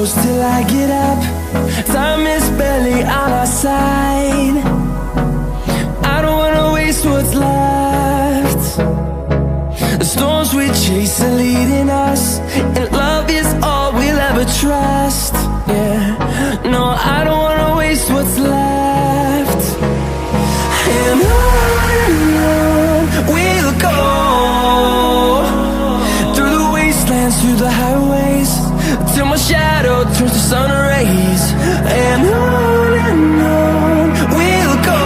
close till I get up. Time is barely on our side. I don't wanna waste what's left. The storms we chase are leading us, and love is all we'll ever trust. Yeah, no, I don't wanna waste what's left. And on we'll go, through the wastelands, through the highways, till my shadow turns to sun rays. And on we'll go,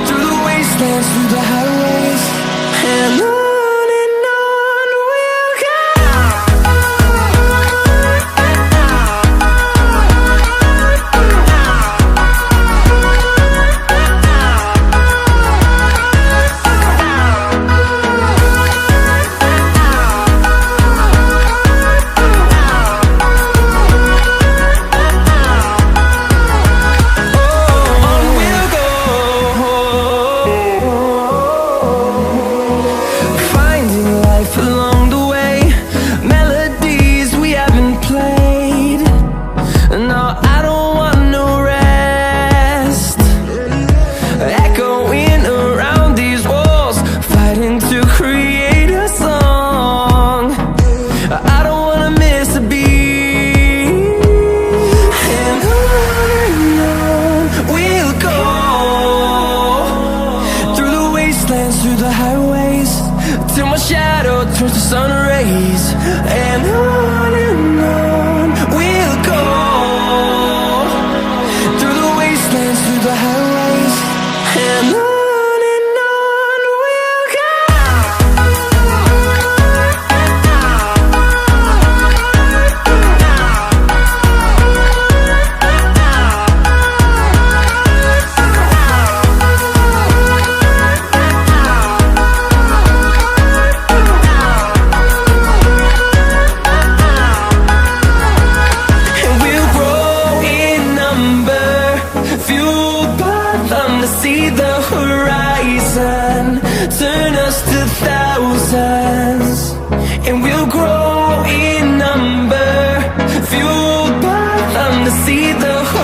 through the wastelands, through the highways, and on we'll go. Through the highways, till my shadow turns to sun rays. And on we'll go, through the wastelands, through the highways, and on we'll go. See the horizon, turn us to thousands, and we'll grow in number, fueled by them to see the horizon.